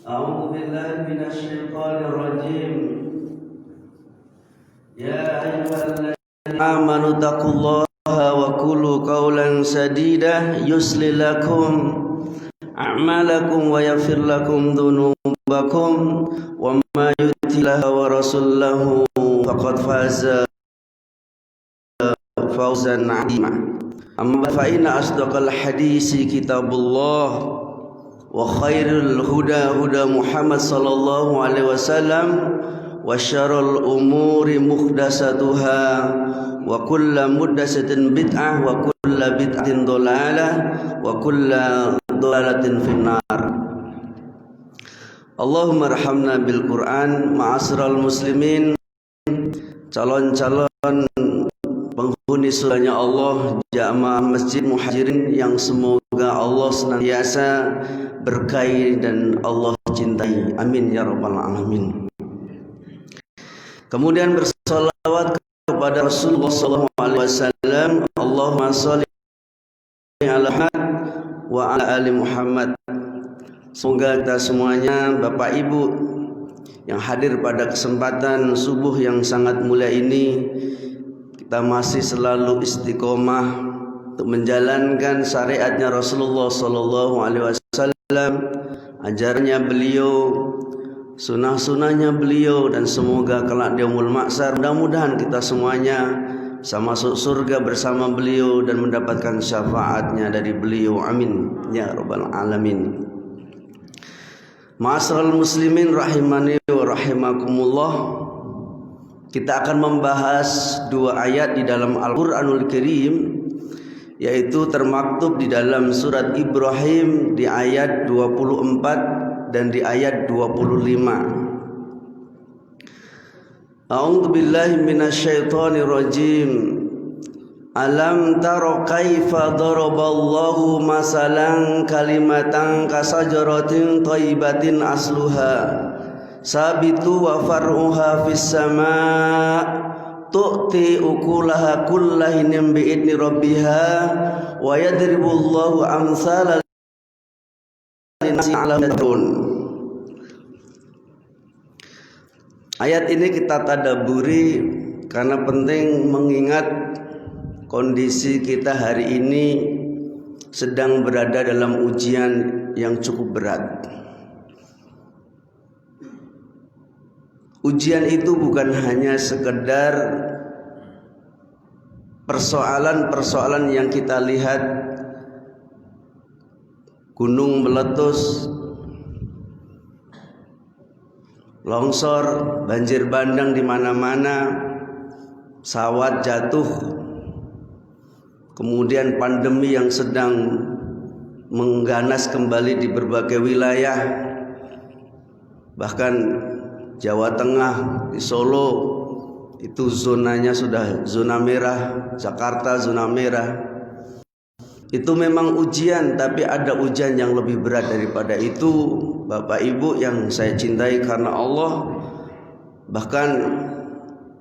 أعوذ بالله من الشيطان الرجيم. يا أيها الذين آمنوا اتقوا الله وقولوا قولا سديدا يصلح لكم أعمالكم ويغفر لكم ذنوبكم وما يطع الله ورسوله فقد فاز فوزا عظيما. أما فإن أصدق الحديث كتاب الله وخير الهدى هدى محمد صلى الله عليه وسلم وشر الأمور محدثاتها وكل محدثة بدعة وكل بدعة ضلالة وكل ضلالة في النار. Allahumma arhamna bil Quran. Ma'asyiral muslimin, calon-calon penghuni surganya Allah, jamaah Masjid Muhajirin yang semoga Allah senantiasa berkahi dan Allah cintai, amin ya rabbal alamin. Kemudian bersalawat kepada Rasulullah SAW. Allahumma sholli ala Muhammad wa ala ali Muhammad. Semoga kita semuanya, Bapak Ibu yang hadir pada kesempatan subuh yang sangat mulia ini, kita masih selalu istiqomah untuk menjalankan syariatnya Rasulullah SAW, ajarnya beliau, sunnah-sunnahnya beliau, dan semoga kelak di yaumul mahsyar mudah-mudahan kita semuanya sama masuk surga bersama beliau dan mendapatkan syafaatnya dari beliau, amin ya rabbal alamin. Ma'asyiral muslimin rahimani wa rahimakumullah. Kita akan membahas dua ayat di dalam Al-Qur'anul Karim, yaitu termaktub di dalam surat Ibrahim di ayat 24 dan di ayat 25. A'udzu billahi minasyaitonir rajim. Alam taro kaifa daraballahu masalan kalimatan kasajaratin thayyibatin asluha sabitu wa far'uha fis sama' tu'ti ukulaha kullahinin bi'idni rabbiha wa yadribullahu amsala linnasi 'ala tadun. Ayat ini kita tadabburi karena penting, mengingat kondisi kita hari ini sedang berada dalam ujian yang cukup berat. Ujian itu bukan hanya sekedar persoalan-persoalan yang kita lihat, gunung meletus, longsor, banjir bandang di mana-mana, pesawat jatuh, kemudian pandemi yang sedang mengganas kembali di berbagai wilayah, bahkan Jawa Tengah, di Solo itu zonanya sudah zona merah, Jakarta zona merah. Itu memang ujian, tapi ada ujian yang lebih berat daripada itu, Bapak Ibu yang saya cintai karena Allah. Bahkan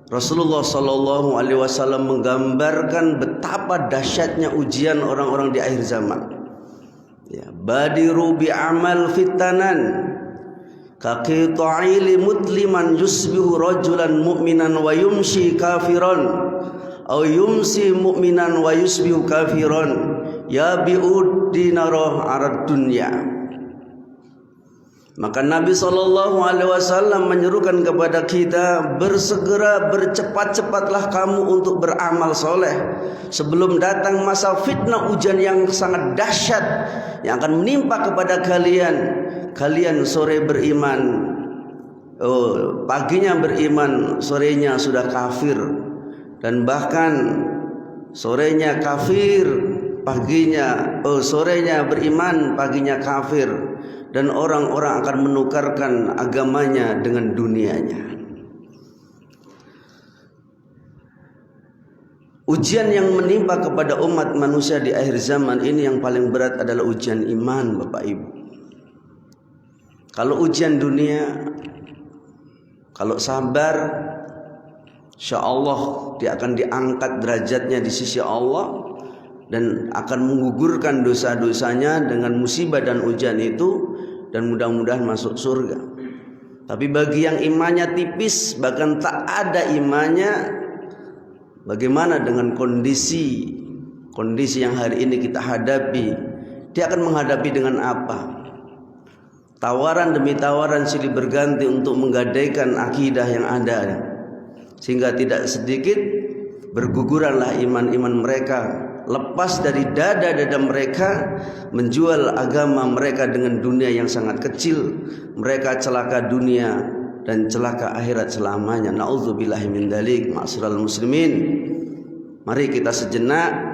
Rasulullah SAW menggambarkan betapa dahsyatnya ujian orang-orang di akhir zaman. Ya, badiru bi amal fitanan kaqita'ili mutliman yusbihu rajulan mu'minan wa yumsi kafiran aw yumsi mu'minan wa yusbihu kafiran ya bi'ud dinara arad dunya. Maka Nabi SAW menyerukan kepada kita, bersegera, bercepat-cepatlah kamu untuk beramal soleh sebelum datang masa fitnah, ujian yang sangat dahsyat yang akan menimpa kepada kalian. Kalian sore beriman, paginya beriman, sorenya sudah kafir, dan bahkan sorenya kafir, paginya sorenya beriman, paginya kafir. Dan orang-orang akan menukarkan agamanya dengan dunianya. Ujian yang menimpa kepada umat manusia di akhir zaman ini yang paling berat adalah ujian iman, Bapak Ibu. Kalau ujian dunia, kalau sabar, insya Allah dia akan diangkat derajatnya di sisi Allah dan akan menggugurkan dosa-dosanya dengan musibah dan ujian itu. dan mudah-mudahan masuk surga. Tapi bagi yang imannya tipis, bahkan tak ada imannya, bagaimana dengan kondisi yang hari ini kita hadapi? Dia akan menghadapi dengan apa? Tawaran demi tawaran silih berganti untuk menggadaikan akidah yang ada, sehingga tidak sedikit berguguranlah iman-iman mereka, lepas dari dada-dada mereka, menjual agama mereka dengan dunia yang sangat kecil. Mereka celaka dunia dan celaka akhirat selamanya. Na'udzubillahi min dzalik. Ma'asyiral muslimin, mari kita sejenak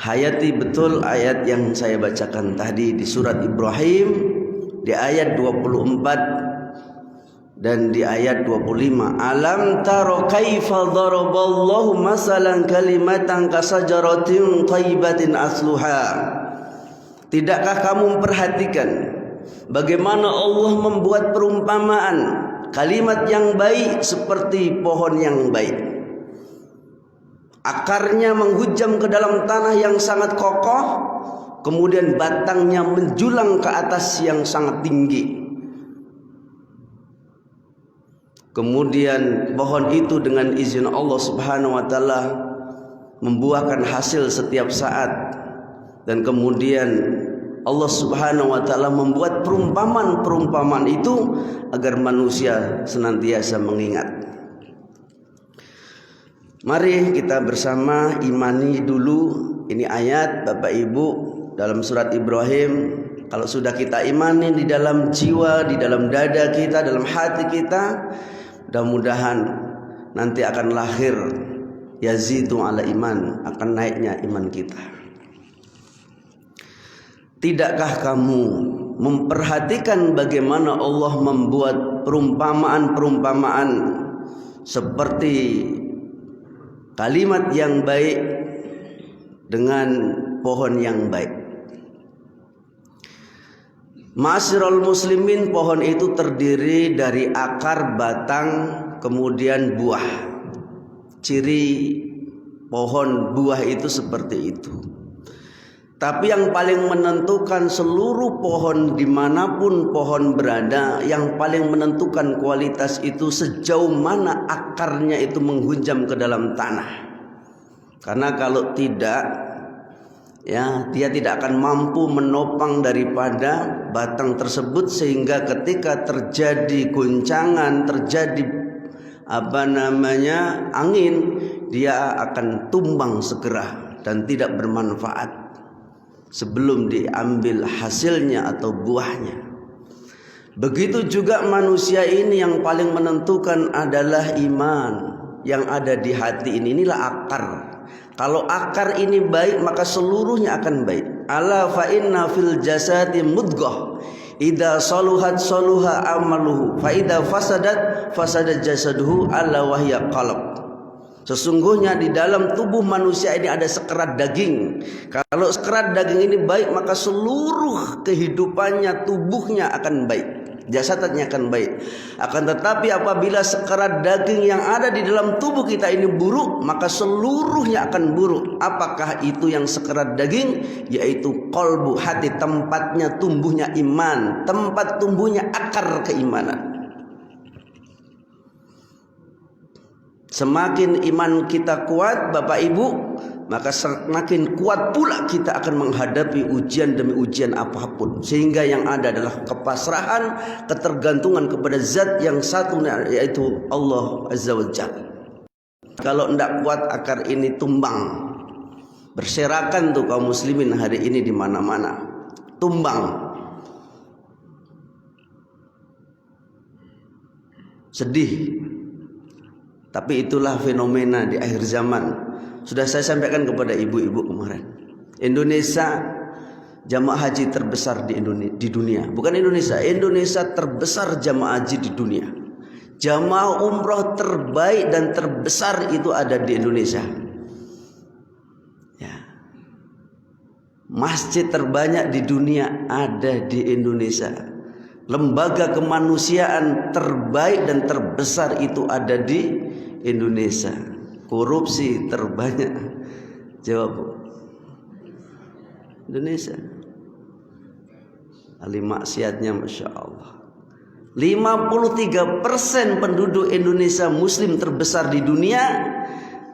hayati betul ayat yang saya bacakan tadi di surat Ibrahim di ayat 24 dan di ayat 25. Alam taro kaifa daraballahu masalan kalimatan kasajaratin thayyibatin asluha. Tidakkah kamu memperhatikan bagaimana Allah membuat perumpamaan kalimat yang baik seperti pohon yang baik. Akarnya menghujam ke dalam tanah yang sangat kokoh, kemudian batangnya menjulang ke atas yang sangat tinggi. Kemudian pohon itu dengan izin Allah Subhanahu wa taala membuahkan hasil setiap saat. Dan kemudian Allah Subhanahu wa taala membuat perumpamaan itu agar manusia senantiasa mengingat. Mari kita bersama imani dulu ini ayat Bapak Ibu dalam surat Ibrahim. Kalau sudah kita imani di dalam jiwa, di dalam dada kita, dalam hati kita, mudah-mudahan nanti akan lahir yazidu ala iman, akan naiknya iman kita. Tidakkah kamu memperhatikan bagaimana Allah membuat perumpamaan-perumpamaan seperti kalimat yang baik dengan pohon yang baik? Ma'asyiral muslimin, pohon itu terdiri dari akar, batang, kemudian buah. Ciri pohon buah itu seperti itu. Tapi yang paling menentukan seluruh pohon dimanapun pohon berada, yang paling menentukan kualitas itu sejauh mana akarnya itu menghujam ke dalam tanah. Karena kalau tidak, ya, dia tidak akan mampu menopang daripada batang tersebut, sehingga ketika terjadi guncangan, terjadi angin, dia akan tumbang segera dan tidak bermanfaat sebelum diambil hasilnya atau buahnya. Begitu juga manusia ini, yang paling menentukan adalah iman yang ada di hati ini. Inilah akar. Kalau akar ini baik, maka seluruhnya akan baik. Ala fa inna fil jasadi mudghah idza saluhat saluha amaluhu fa idza fasadat fasadat jasaduhu ala wahya qalb. Sesungguhnya di dalam tubuh manusia ini ada sekerat daging. Kalau sekerat daging ini baik, maka seluruh kehidupannya, tubuhnya akan baik, jasadnya akan baik. Akan tetapi apabila sekerat daging yang ada di dalam tubuh kita ini buruk, maka seluruhnya akan buruk. Apakah itu yang sekerat daging? Yaitu qalbu, hati, tempatnya tumbuhnya iman, tempat tumbuhnya akar keimanan. Semakin iman kita kuat Bapak Ibu, maka semakin kuat pula kita akan menghadapi ujian demi ujian apapun. Sehingga yang ada adalah kepasrahan, ketergantungan kepada zat yang satu, yaitu Allah Azza wa Jalla. Kalau tidak kuat, akar ini tumbang. Berserakan tuh kaum muslimin hari ini di mana-mana. Tumbang. Sedih. Tapi itulah fenomena di akhir zaman. Sudah saya sampaikan kepada ibu-ibu kemarin. Indonesia jamaah haji terbesar di dunia. Bukan Indonesia terbesar jamaah haji di dunia. Jamaah umroh terbaik dan terbesar itu ada di Indonesia. Ya. Masjid terbanyak di dunia ada di Indonesia. Lembaga kemanusiaan terbaik dan terbesar itu ada di Indonesia. Korupsi terbanyak, jawab, Indonesia. ahli maksiatnya Masya Allah. 53% penduduk Indonesia muslim terbesar di dunia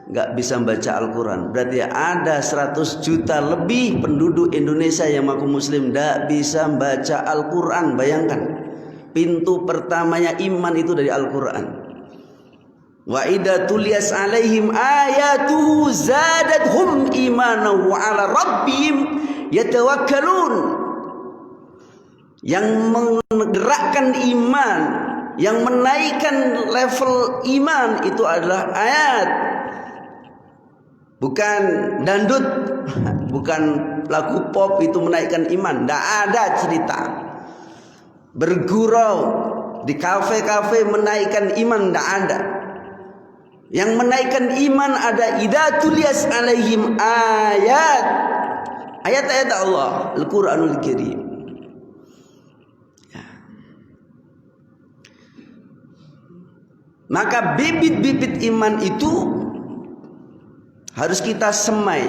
nggak bisa baca Al-Quran. Berarti ada 100 juta lebih penduduk Indonesia yang mengaku muslim nggak bisa baca Al-Quran. Bayangkan, pintu pertamanya iman itu dari Al-Quran. Wa idza tuliyas alaihim ayatuhu zadatuhum imanan wa ala rabbihim yatawakkalun. Yang menggerakkan iman, yang menaikkan level iman itu adalah ayat, bukan dangdut, bukan lagu pop itu menaikkan iman. Tidak ada cerita bergurau di kafe-kafe menaikkan iman, tidak ada. Yang menaikkan iman ada idza tuliyas alaihim ayat-ayat Allah, Al-Qur'anul Karim. Maka bibit-bibit iman itu harus kita semai,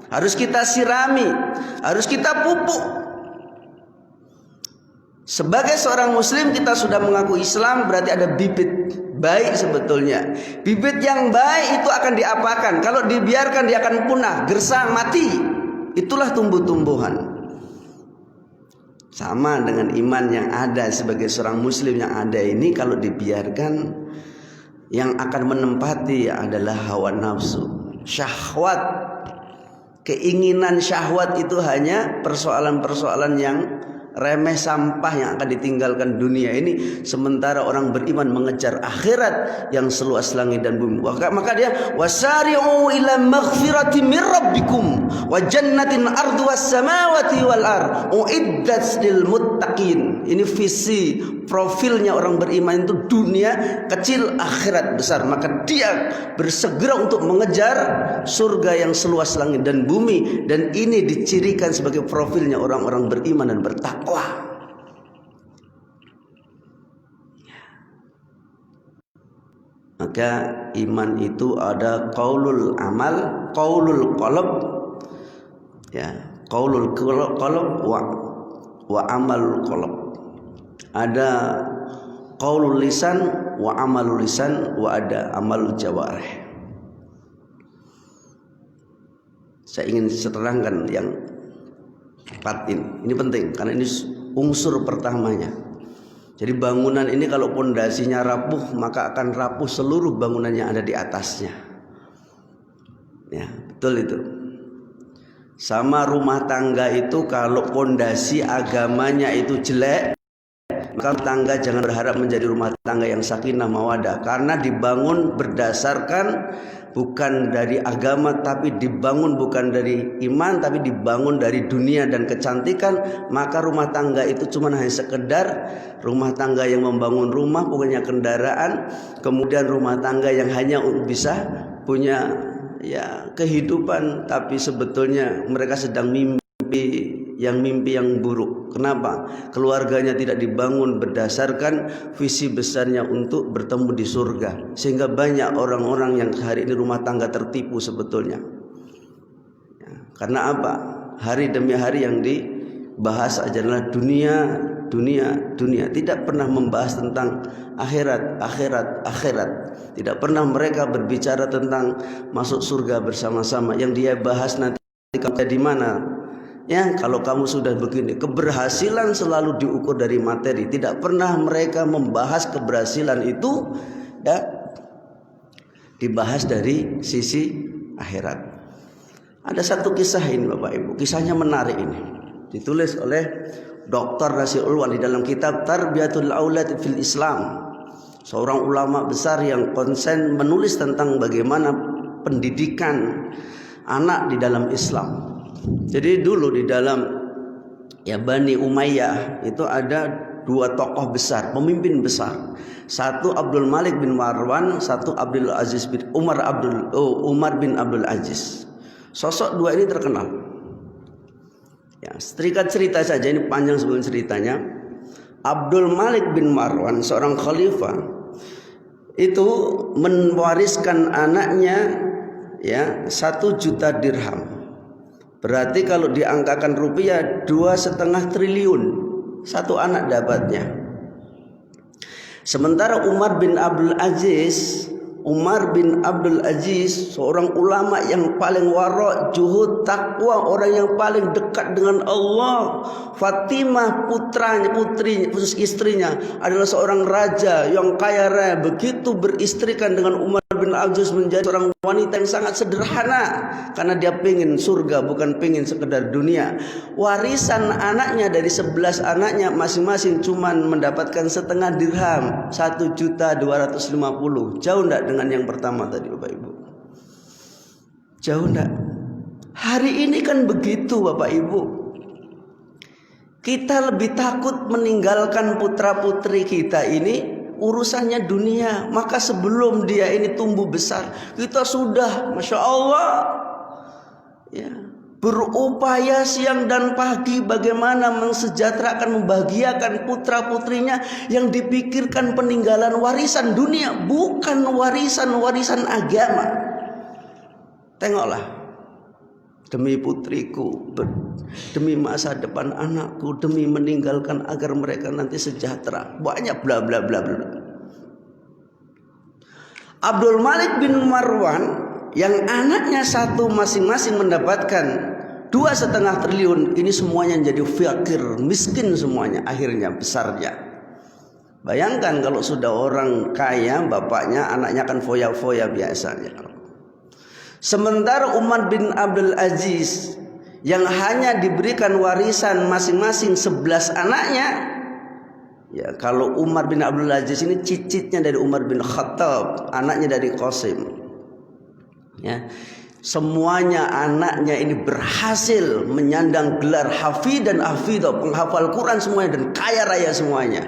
harus kita sirami, harus kita pupuk. Sebagai seorang muslim kita sudah mengaku Islam, berarti ada bibit baik sebetulnya. Bibit yang baik itu akan diapakan? Kalau dibiarkan dia akan punah, gersang, mati. Itulah tumbuh-tumbuhan. Sama dengan iman yang ada sebagai seorang muslim yang ada ini, kalau dibiarkan yang akan menempati adalah hawa nafsu, syahwat. Keinginan syahwat itu hanya persoalan-persoalan yang remeh, sampah yang akan ditinggalkan dunia ini, sementara orang beriman mengejar akhirat yang seluas langit dan bumi. Maka dia wasari'u ila maghfiratin min rabbikum wa jannatin arduha samawati wal ard uiddat lil muttaqin. Ini visi profilnya orang beriman itu, dunia kecil, akhirat besar. Maka dia bersegera untuk mengejar surga yang seluas langit dan bumi, dan ini dicirikan sebagai profilnya orang-orang beriman dan bertakwa. Maka iman itu ada qaulul amal, qaulul qalb, ya, qaulul qalb wa amalul qalb. Ada qaulul lisan wa amalul lisan, wa ada amalul jawarih. Saya ingin terangkan yang batin. Ini penting karena ini unsur pertamanya. Jadi bangunan ini kalau pondasinya rapuh, maka akan rapuh seluruh bangunan yang ada di atasnya. Ya, betul itu. Sama rumah tangga itu, kalau pondasi agamanya itu jelek, maka tangga jangan berharap menjadi rumah tangga yang sakinah mawadah, karena dibangun berdasarkan bukan dari agama, tapi dibangun bukan dari iman, tapi dibangun dari dunia dan kecantikan. Maka rumah tangga itu cuma hanya sekedar rumah tangga yang membangun rumah, punya kendaraan, kemudian rumah tangga yang hanya bisa punya ya kehidupan, tapi sebetulnya mereka sedang mimpi yang buruk. Kenapa? Keluarganya tidak dibangun berdasarkan visi besarnya untuk bertemu di surga. Sehingga banyak orang-orang yang hari ini rumah tangga tertipu sebetulnya. Ya, karena apa? Hari demi hari yang dibahas adalah dunia. Tidak pernah membahas tentang akhirat. Tidak pernah mereka berbicara tentang masuk surga bersama-sama. Yang dia bahas nanti kamu di mana. Ya, kalau kamu sudah begini, keberhasilan selalu diukur dari materi. Tidak pernah mereka membahas keberhasilan itu dibahas dari sisi akhirat. Ada satu kisah ini Bapak Ibu, kisahnya menarik ini. Ditulis oleh Dr. Nasiul Wali dalam kitab Tarbiyatul Aulad fil Islam. Seorang ulama besar yang konsen menulis tentang bagaimana pendidikan anak di dalam Islam. Jadi dulu di dalam Bani Umayyah itu ada dua tokoh besar, pemimpin besar. Satu Abdul Malik bin Marwan, satu Abdul Aziz bin Umar bin Abdul Aziz. Sosok dua ini terkenal. Ya, setrikat cerita saja, ini panjang sebelum ceritanya. Abdul Malik bin Marwan, seorang khalifah, itu mewariskan anaknya 1 juta dirham. Berarti kalau diangkakan rupiah 2,5 triliun. satu anak dapatnya. Sementara Umar bin Abdul Aziz seorang ulama yang paling wara', juhud, takwa, orang yang paling dekat dengan Allah. Fatimah istrinya adalah seorang raja yang kaya raya, begitu beristrikan dengan Umar bin Abdul Aziz menjadi seorang wanita yang sangat sederhana karena dia pengen surga, bukan pengen sekedar dunia. Warisan anaknya dari 11 anaknya masing-masing cuman mendapatkan setengah dirham, 1.250.000. Jauh enggak dengan yang pertama tadi Bapak Ibu? Jauh enggak? Hari ini kan begitu Bapak Ibu. Kita lebih takut meninggalkan putra-putri kita ini urusannya dunia. Maka sebelum dia ini tumbuh besar, kita sudah Masya Allah ya, berupaya siang dan pagi bagaimana mensejahterakan, membahagiakan putra-putrinya yang dipikirkan peninggalan warisan dunia, bukan warisan agama. Tengoklah, demi putriku, demi masa depan anakku, demi meninggalkan agar mereka nanti sejahtera, banyak bla bla bla bla. Abdul Malik bin Marwan yang anaknya satu masing-masing mendapatkan 2,5 triliun, ini semuanya jadi fakir, miskin semuanya akhirnya besarnya. Bayangkan kalau sudah orang kaya bapaknya, anaknya akan foya-foya biasanya. Sementara Umar bin Abdul Aziz yang hanya diberikan warisan masing-masing 11 anaknya. Ya, kalau Umar bin Abdul Aziz ini cicitnya dari Umar bin Khattab, anaknya dari Qasim. Ya, semuanya anaknya ini berhasil menyandang gelar hafidh dan hafidah, penghafal Quran semuanya dan kaya raya semuanya.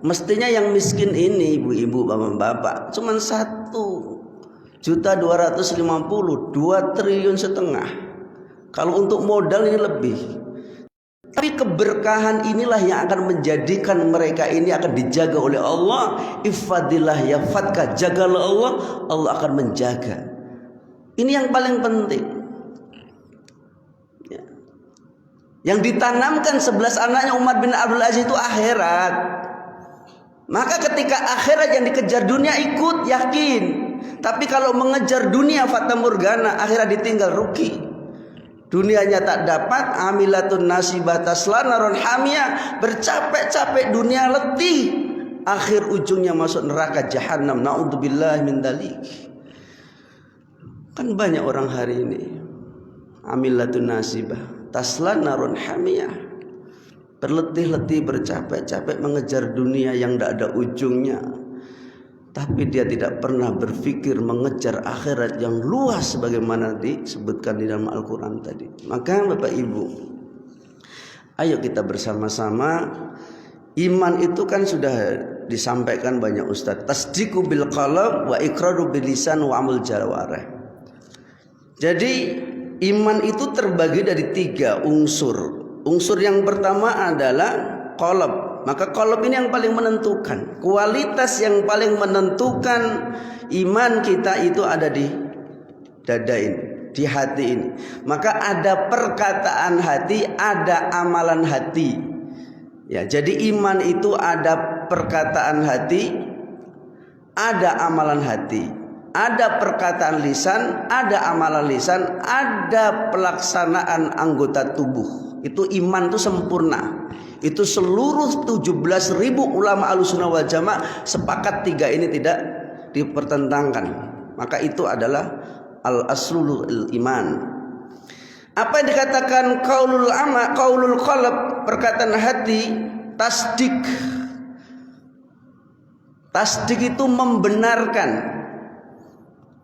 Mestinya yang miskin ini ibu-ibu, bapak-bapak cuman 1.250.000, 2,5 triliun. Kalau untuk modal ini lebih. Tapi keberkahan inilah yang akan menjadikan mereka ini akan dijaga oleh Allah. Ifadillah ya fatka, jagalah Allah, Allah akan menjaga. Ini yang paling penting ya. Yang ditanamkan 11 anaknya Umar bin Abdul Aziz itu akhirat. Maka ketika akhirat yang dikejar dunia ikut, yakin. Tapi kalau mengejar dunia fata morgana, akhirat ditinggal, rugi. Dunianya tak dapat, amilatun nasibah tasla narun hamiyah, bercapek-capek dunia letih, akhir ujungnya masuk neraka jahanam. Na'udzubillah min dzalik. Kan banyak orang hari ini amilatun nasibah tasla narun hamiyah, berletih-letih, bercapek-capek mengejar dunia yang tidak ada ujungnya. Tapi dia tidak pernah berpikir mengejar akhirat yang luas sebagaimana disebutkan di dalam Al-Quran tadi. Maka Bapak Ibu, ayo kita bersama-sama. Iman itu kan sudah disampaikan banyak ustaz. Tasdiqu bil qalb wa iqraru bil lisan wa amal jawarih. Jadi iman itu terbagi dari 3 unsur. Unsur yang pertama adalah qalb. Maka qalb ini yang paling menentukan. Kualitas yang paling menentukan iman kita itu ada di dada ini, di hati ini. Maka ada perkataan hati, ada amalan hati. Ya, jadi iman itu ada perkataan hati, ada amalan hati. Ada perkataan lisan, ada amalan lisan, ada pelaksanaan anggota tubuh. Itu iman itu sempurna. Itu seluruh 17.000 ulama Ahlussunnah wal Jamaah sepakat 3 ini tidak dipertentangkan. Maka itu adalah al-aslul iman. Apa yang dikatakan qaulul qalb, perkataan hati, tasdik. Tasdik itu membenarkan.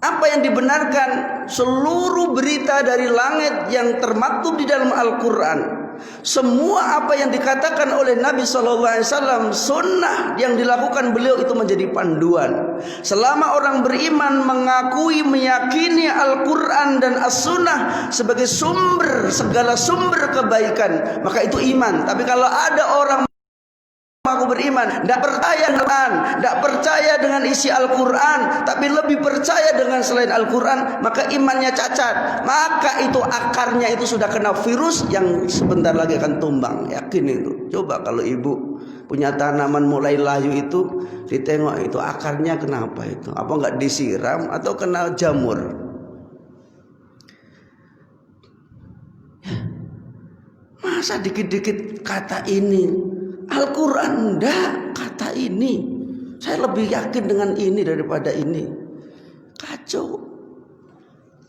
Apa yang dibenarkan? Seluruh berita dari langit yang termaktub di dalam Al-Quran. Semua apa yang dikatakan oleh Nabi SAW, sunnah yang dilakukan beliau itu menjadi panduan. Selama orang beriman mengakui, meyakini Al-Quran dan As-Sunnah sebagai segala sumber kebaikan, maka itu iman. Tapi kalau ada orang aku beriman, tidak percaya dengan Quran, tidak percaya dengan isi Al-Quran, tapi lebih percaya dengan selain Al-Quran, maka imannya cacat. Maka itu akarnya itu sudah kena virus yang sebentar lagi akan tumbang. Yakin itu. Coba kalau ibu punya tanaman mulai layu itu, ditengok itu akarnya kenapa itu? Apa enggak disiram atau kena jamur? Masa dikit-dikit kata ini Al-Quran enggak, kata ini saya lebih yakin dengan ini daripada ini. Kacau.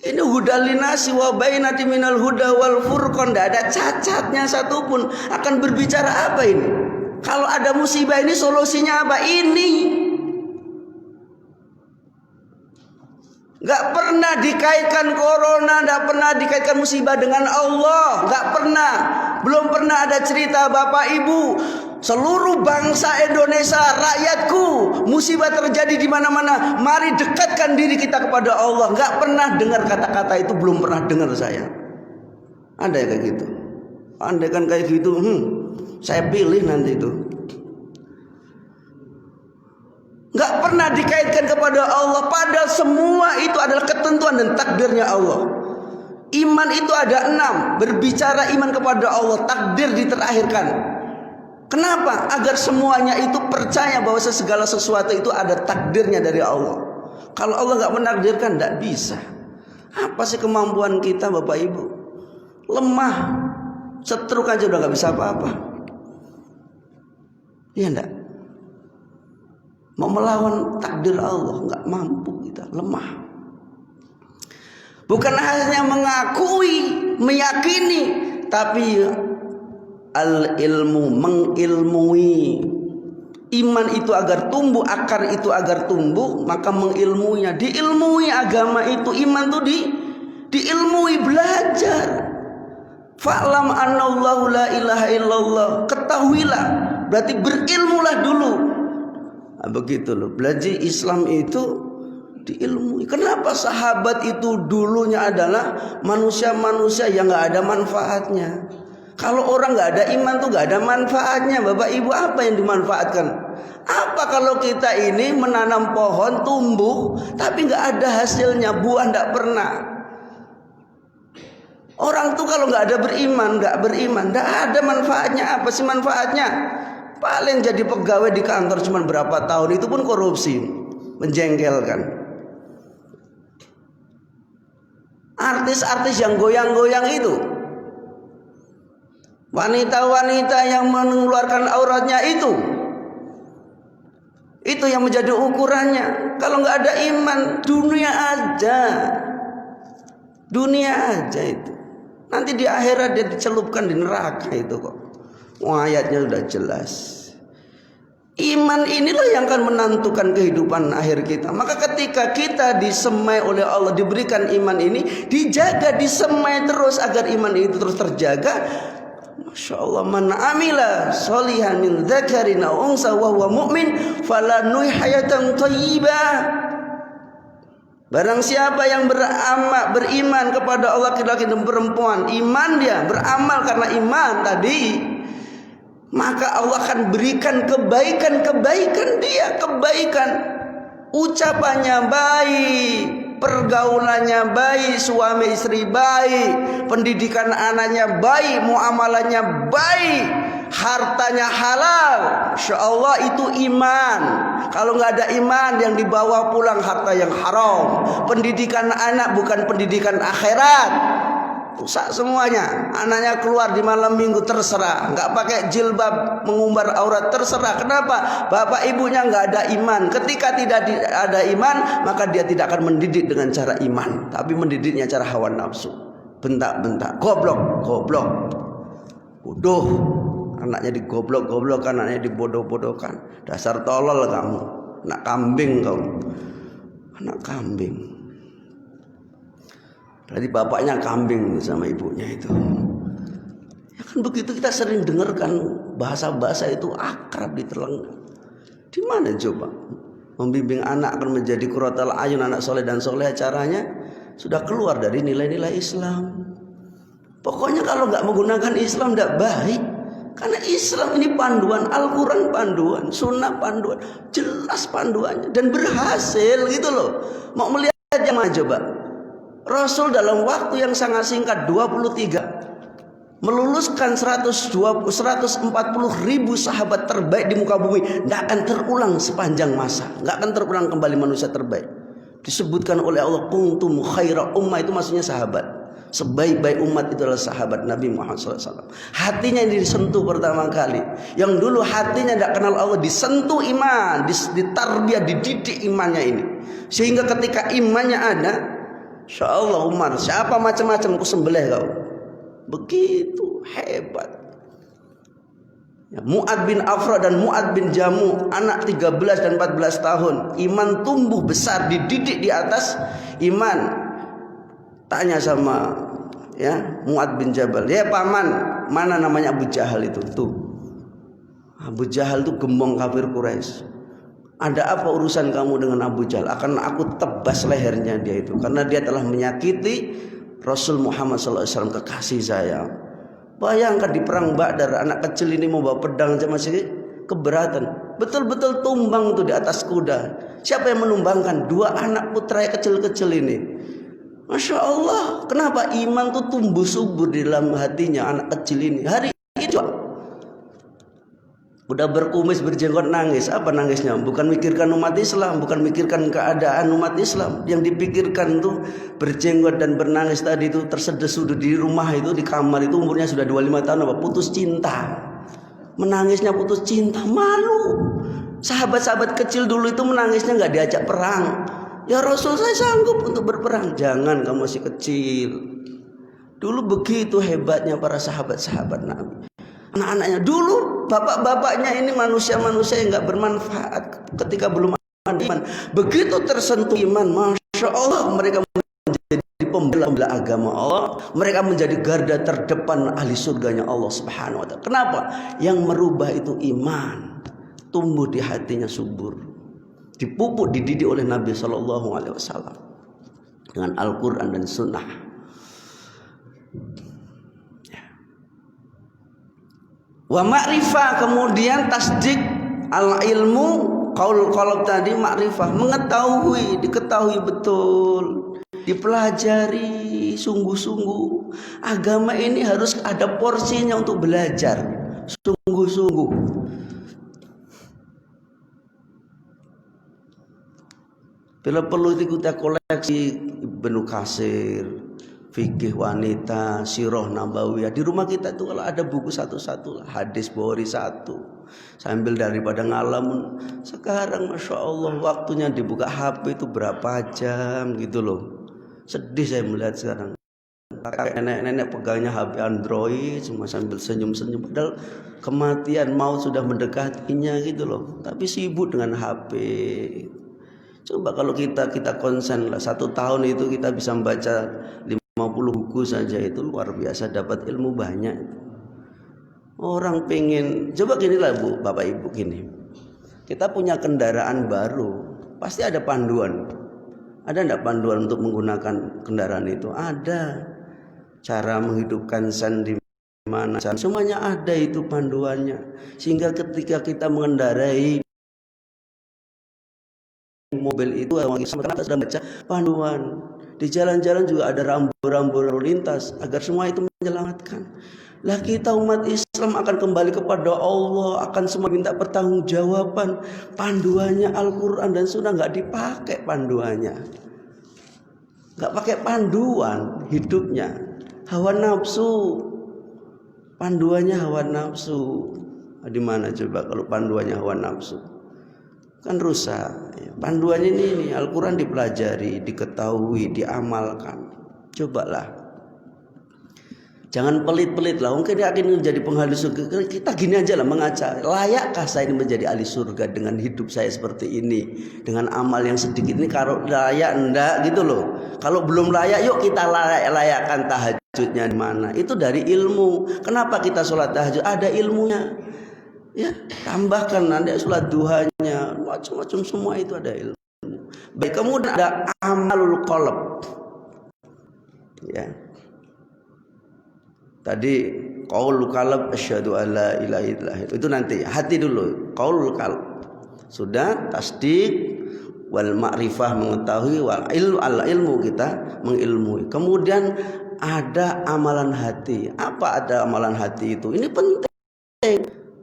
Ini hudalinasi wa bainati minal huda wal furqan, enggak ada cacatnya satupun. Akan berbicara apa ini? Kalau ada musibah ini solusinya apa? Ini enggak pernah dikaitkan corona, enggak pernah dikaitkan musibah dengan Allah, enggak pernah. Belum pernah ada cerita Bapak Ibu, seluruh bangsa Indonesia, rakyatku, musibah terjadi di mana-mana, mari dekatkan diri kita kepada Allah. Enggak pernah dengar kata-kata itu, belum pernah dengar saya. Ada ya kayak gitu? Andai kan kayak gitu, saya pilih nanti itu. Enggak pernah dikaitkan kepada Allah, padahal semua itu adalah ketentuan dan takdirnya Allah. Iman itu ada 6, berbicara iman kepada Allah, takdir diterakhirkan. Kenapa? Agar semuanya itu percaya bahwa segala sesuatu itu ada takdirnya dari Allah. Kalau Allah enggak menakdirkan, enggak bisa. Apa sih kemampuan kita Bapak Ibu? Lemah. Setruk aja udah enggak bisa apa-apa. Iya enggak? Mau melawan takdir Allah enggak mampu, kita lemah. Bukan hanya mengakui, meyakini, tapi al-ilmu, mengilmui. Iman itu agar tumbuh, akar itu agar tumbuh, maka mengilmuinya. Diilmui agama itu, iman itu diilmui, belajar. Fa'lam annallahu la ilaha illallah. Ketahuilah, berarti berilmulah dulu. Nah, begitu loh. Belajar Islam itu diilmui. Kenapa sahabat itu dulunya adalah manusia-manusia yang nggak ada manfaatnya? Kalau orang nggak ada iman tuh nggak ada manfaatnya. Bapak Ibu, apa yang dimanfaatkan? Apa kalau kita ini menanam pohon tumbuh tapi nggak ada hasilnya, buah nggak pernah? Orang tuh kalau nggak ada beriman, nggak ada manfaatnya. Apa sih manfaatnya? Paling jadi pegawai di kantor cuma berapa tahun, itu pun korupsi, menjengkelkan. Artis-artis yang goyang-goyang itu, wanita-wanita yang mengeluarkan auratnya itu yang menjadi ukurannya. Kalau nggak ada iman, dunia aja itu. Nanti di akhirat dia dicelupkan di neraka itu kok. Ayatnya sudah jelas. Iman inilah yang akan menentukan kehidupan akhir kita. Maka ketika kita disemai oleh Allah, diberikan iman ini, dijaga, disemai terus agar iman itu terus terjaga. Masya Allah, man amila sholihan min dzakarin aw unsa wa huwa mu'min falanuhi hayatan thayyibah. Barang siapa yang beriman kepada Allah, laki-laki dan perempuan, iman dia, beramal karena iman tadi, maka Allah akan berikan kebaikan dia, kebaikan. Ucapannya baik, pergaulannya baik, suami istri baik, pendidikan anaknya baik, muamalahnya baik, hartanya halal. Insya Allah itu iman. Kalau nggak ada iman, yang dibawa pulang harta yang haram. Pendidikan anak bukan pendidikan akhirat. Rusak semuanya. Anaknya keluar di malam minggu terserah, nggak pakai jilbab, mengumbar aurat terserah. Kenapa? Bapak ibunya nggak ada iman. Ketika tidak ada iman, maka dia tidak akan mendidik dengan cara iman, tapi mendidiknya cara hawa nafsu. Bentak-bentak, goblok, bodoh. Anaknya digoblok, anaknya dibodoh-bodohkan. Dasar tolol kamu, anak kambing kamu, anak kambing. Berarti bapaknya kambing sama ibunya itu. Ya kan begitu, kita sering dengarkan bahasa-bahasa itu akrab di telinga. Di mana coba membimbing anak akan menjadi qurratul ayun, anak soleh dan soleh, caranya sudah keluar dari nilai-nilai Islam. Pokoknya kalau nggak menggunakan Islam tidak baik. Karena Islam ini panduan, Al-Quran panduan, Sunnah panduan, jelas panduannya dan berhasil gitu loh. Mau melihat jamaah coba, Rasul dalam waktu yang sangat singkat 23 meluluskan 140 ribu sahabat terbaik di muka bumi. Tidak akan terulang sepanjang masa, tidak akan terulang kembali manusia terbaik. Disebutkan oleh Allah kuntum khaira ummah, itu maksudnya sahabat. Sebaik-baik umat itu adalah sahabat Nabi Muhammad SAW. Hatinya ini disentuh pertama kali. Yang dulu hatinya tidak kenal Allah, disentuh iman, ditarbiyah, dididik imannya ini. Sehingga ketika imannya ada, insya Allah Umar, siapa macam-macam aku sembelih kau. Begitu hebat. Ya, Mu'ad bin Afra dan Mu'ad bin Jamu, anak 13 dan 14 tahun, iman tumbuh besar, dididik di atas iman. Tanya sama Mu'ad bin Jabal, ya paman, mana namanya Abu Jahal itu? Tuh, Abu Jahal itu gembong kafir Quraisy. Ada apa urusan kamu dengan Abu Jahal? Akan aku tebas lehernya dia itu, karena dia telah menyakiti Rasul Muhammad SAW, kekasih saya. Bayangkan di perang Badar, anak kecil ini mau bawa pedang aja masih keberatan. Betul-betul tumbang tuh di atas kuda. Siapa yang menumbangkan? Dua anak putra kecil-kecil ini. Masya Allah, kenapa iman tuh tumbuh subur di dalam hatinya anak kecil ini. Hari itu udah berkumis berjenggot nangis. Apa nangisnya? Bukan mikirkan umat Islam, bukan mikirkan keadaan umat Islam. Yang dipikirkan tuh berjenggot dan bernangis tadi itu tersedes sudah di rumah itu, di kamar itu, umurnya sudah 25 tahun apa? Putus cinta. Menangisnya putus cinta, malu. Sahabat-sahabat kecil dulu itu menangisnya nggak diajak perang. Ya Rasul, saya sanggup untuk berperang. Jangan, kamu masih kecil. Dulu begitu hebatnya para sahabat-sahabat Nabi. Anak-anaknya dulu, bapak-bapaknya ini manusia-manusia yang gak bermanfaat ketika belum ada iman. Begitu tersentuh iman, Masya Allah, mereka menjadi pembela agama Allah. Mereka menjadi garda terdepan ahli surganya Allah Subhanahu wa ta'ala. Kenapa? Yang merubah itu iman. Tumbuh di hatinya subur, dipupuk, dididik oleh Nabi SAW dengan Al-Quran dan Sunnah. Wa ma'rifah, kemudian tasdik al-ilmu, qaul tadi ma'rifah, mengetahui, diketahui betul, dipelajari sungguh-sungguh. Agama ini harus ada porsinya untuk belajar sungguh-sungguh. Bila perlu kita koleksi Ibnu Katsir, fikih wanita, sirah nabawiyah. Di rumah kita tuh kalau ada buku satu-satu, hadis Bukhari satu, sambil daripada ngalamun. Sekarang Masya Allah waktunya dibuka HP itu berapa jam gitu loh. Sedih saya melihat sekarang. Nenek-nenek pegangnya HP Android, cuma sambil senyum-senyum. Padahal kematian maut sudah mendekatinya gitu loh. Tapi sibuk dengan HP. Coba kalau kita konsen lah, 1 tahun itu kita bisa membaca 50 buku saja, itu luar biasa, dapat ilmu banyak. Orang pengen, coba gini lah Bu, Bapak Ibu, gini. Kita punya kendaraan baru, pasti ada panduan. Ada enggak panduan untuk menggunakan kendaraan itu? Ada. Cara menghidupkan sen di mana, semuanya ada itu panduannya. Sehingga ketika kita mengendarai mobil itu, kita sudah baca panduan. Di jalan-jalan juga ada rambu-rambu lalu lintas agar semua itu menyelamatkan. Lah kita umat Islam akan kembali kepada Allah, akan semua minta pertanggungjawaban. Panduannya Al-Quran dan Sunnah nggak dipakai panduannya, nggak pakai panduan hidupnya. Hawa nafsu, panduannya hawa nafsu. Di mana coba kalau panduannya hawa nafsu? Kan rusak. Panduannya ini Al-Quran dipelajari, diketahui, diamalkan. Cobalah, jangan pelit-pelit lah. Mungkin dia akan menjadi penghali surga. Kita gini aja lah mengaca, layakkah saya ini menjadi ahli surga dengan hidup saya seperti ini, dengan amal yang sedikit ini? Kalau layak enggak gitu loh. Kalau belum layak, yuk kita layakkan tahajudnya di mana. Itu dari ilmu. Kenapa kita sholat tahajud? Ada ilmunya. Ya, tambahkan nanti sholat duhanya, macam-macam, semua itu ada ilmu. Baik, kemudian ada amalul qalb. Ya. Tadi qaulul qalb asyhadu alla ilaha illallah. Itu nanti hati dulu, qaulul qalb. Sudah tasdik, wal ma'rifah mengetahui, wal ilmu kita mengilmui. Kemudian ada amalan hati. Apa ada amalan hati itu? Ini penting.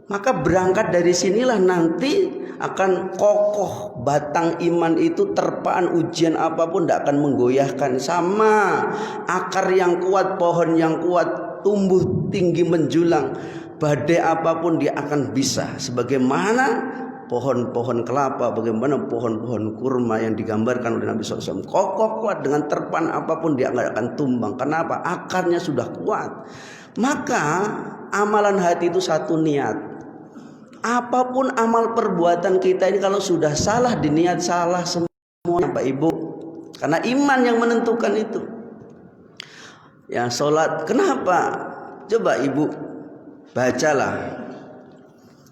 Maka berangkat dari sinilah nanti akan kokoh batang iman itu, terpaan ujian apapun tidak akan menggoyahkan. Sama akar yang kuat, pohon yang kuat, tumbuh tinggi menjulang, badai apapun dia akan bisa. Sebagaimana pohon-pohon kelapa, bagaimana pohon-pohon kurma yang digambarkan oleh Nabi SAW, kokoh kuat, dengan terpan apapun dia nggak akan tumbang. Kenapa? Akarnya sudah kuat. Maka amalan hati itu satu niat. Apapun amal perbuatan kita ini kalau sudah salah di niat, salah semuanya Pak Ibu. Karena iman yang menentukan itu. Ya sholat, kenapa? Coba Ibu bacalah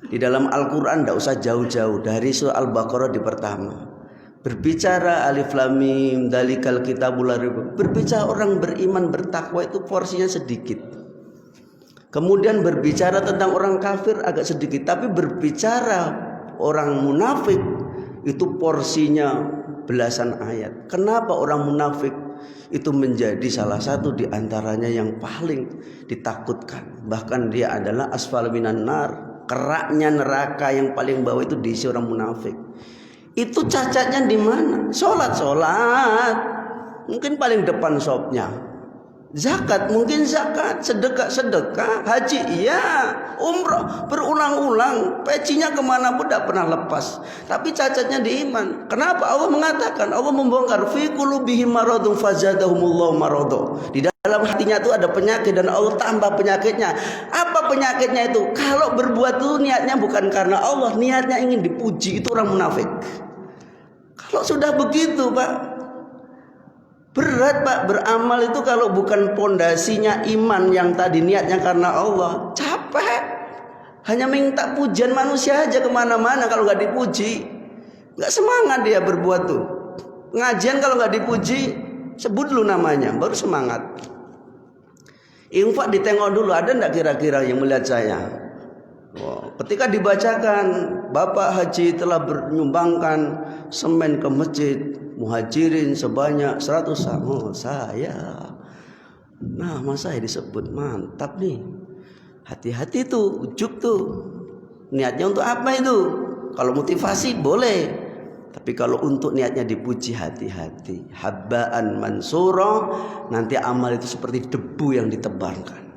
di dalam Al-Quran, tidak usah jauh-jauh, dari surah Al-Baqarah di pertama. Berbicara alif lam mim dalikal kitabul la raiba. Berbicara orang beriman bertakwa itu porsinya sedikit. Kemudian berbicara tentang orang kafir agak sedikit. Tapi berbicara orang munafik itu porsinya belasan ayat. Kenapa orang munafik itu menjadi salah satu di antaranya yang paling ditakutkan? Bahkan dia adalah asfal minan nar, keraknya neraka yang paling bawah itu diisi orang munafik. Itu cacatnya di mana? Sholat mungkin paling depan shopnya. Zakat mungkin zakat, sedekah, haji iya, umroh berulang-ulang, pecinya kemana pun tidak pernah lepas. Tapi cacatnya di iman. Kenapa? Allah mengatakan, Allah membongkar fi qulubihim maradun fazadahumullahu marado. Di dalam hatinya itu ada penyakit dan Allah tambah penyakitnya. Apa penyakitnya itu? Kalau berbuat itu niatnya bukan karena Allah, niatnya ingin dipuji, itu orang munafik. Kalau sudah begitu Pak, berat Pak, beramal itu kalau bukan pondasinya iman yang tadi niatnya karena Allah, capek. Hanya minta pujian manusia aja kemana-mana, kalau nggak dipuji nggak semangat dia berbuat tuh. Ngajian kalau nggak dipuji, sebut dulu namanya, baru semangat. Infak ditengok dulu, ada nggak kira-kira yang melihat saya? Ketika dibacakan Bapak Haji telah menyumbangkan semen ke masjid Muhajirin sebanyak 100. Oh saya, nah masa saya disebut, mantap nih. Hati-hati tuh, ujub tuh. Niatnya untuk apa itu? Kalau motivasi boleh, tapi kalau untuk niatnya dipuji, hati-hati. Habbaan mansura, nanti amal itu seperti debu yang ditebarkan,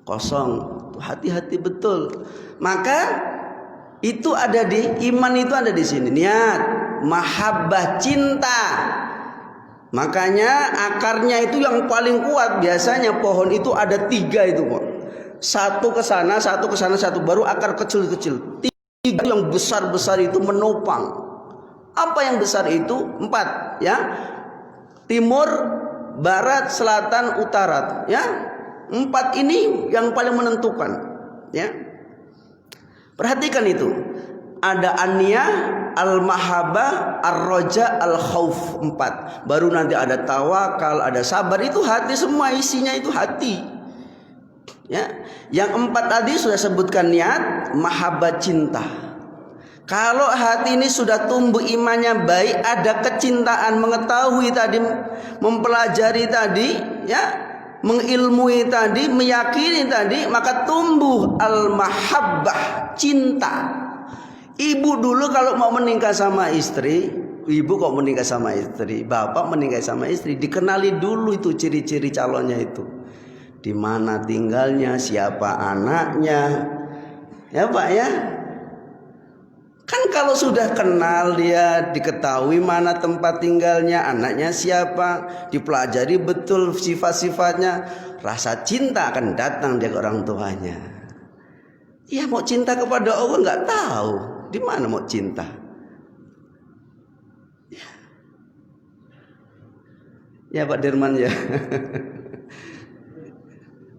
kosong. Hati-hati betul. Maka itu ada di iman, itu ada di sini. Niat, mahabbah, cinta. Makanya akarnya itu yang paling kuat. Biasanya pohon itu ada 3 itu kok. Satu ke sana, satu ke sana, satu baru akar kecil-kecil. 3 yang besar-besar itu menopang. Apa yang besar itu? 4 ya. Timur, barat, selatan, utara ya. 4 ini yang paling menentukan ya. Perhatikan itu. Ada an-niyah, al-mahabbah, ar-raja, al-khauf. 4. Baru nanti ada tawakal, ada sabar. Itu hati semua, isinya itu hati ya. Yang 4 tadi sudah sebutkan, niat, mahabbah, cinta. Kalau hati ini sudah tumbuh imannya baik, ada kecintaan, mengetahui tadi, mempelajari tadi ya, mengilmui tadi, meyakini tadi, maka tumbuh al-mahabbah, cinta. Ibu dulu kalau mau menikah sama istri, ibu kok menikah sama istri, bapak menikah sama istri, dikenali dulu itu ciri-ciri calonnya itu. Di mana tinggalnya, siapa anaknya. Ya Pak ya. Kan kalau sudah kenal dia, diketahui mana tempat tinggalnya, anaknya siapa, dipelajari betul sifat-sifatnya, rasa cinta akan datang dia ke orang tuanya. Ya mau cinta kepada Allah nggak tahu, di mana mau cinta. Ya Pak Dirman ya.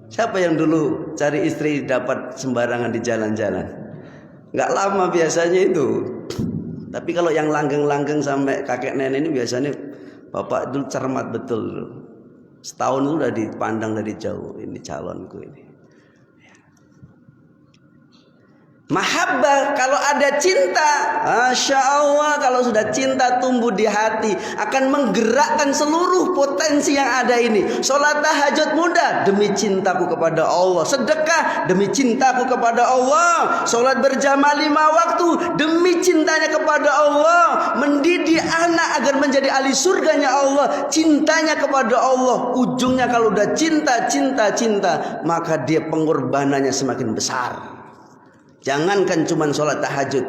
Siapa yang dulu cari istri dapat sembarangan di jalan-jalan? Nggak lama biasanya itu. Tapi kalau yang langgeng-langgeng sampai kakek nenek ini biasanya bapak dulu cermat betul. Setahun itu udah dipandang dari jauh, ini calonku ini. Mahabbah, kalau ada cinta, Masya Allah, kalau sudah cinta tumbuh di hati, akan menggerakkan seluruh potensi yang ada ini. Sholat tahajud mudah demi cintaku kepada Allah. Sedekah demi cintaku kepada Allah. Sholat berjamaah 5 waktu demi cintanya kepada Allah. Mendidik anak agar menjadi ahli surganya Allah, cintanya kepada Allah. Ujungnya kalau udah cinta, maka dia pengorbanannya semakin besar. Jangankan cuma sholat tahajud,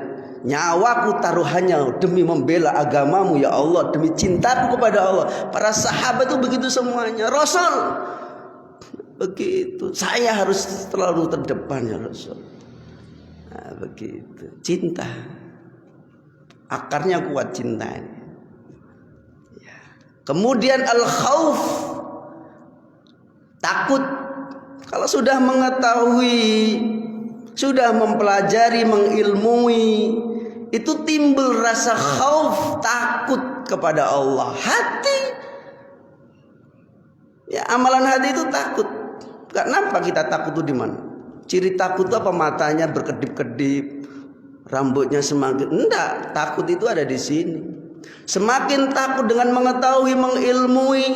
nyawaku taruhannya demi membela agamamu ya Allah, demi cintaku kepada Allah. Para sahabat itu begitu semuanya. Rasul begitu, saya harus selalu terdepan ya Rasul. Nah, begitu, cinta, akarnya kuat cinta ini. Ya. Kemudian al-khauf, takut. Kalau sudah mengetahui, sudah mempelajari, mengilmui, itu timbul rasa khauf, takut kepada Allah. Hati, ya amalan hati itu takut. Kenapa kita takut itu di mana? Ciri takut itu apa? Matanya berkedip-kedip, rambutnya semakin enggak. Takut itu ada di sini. Semakin takut dengan mengetahui, mengilmui,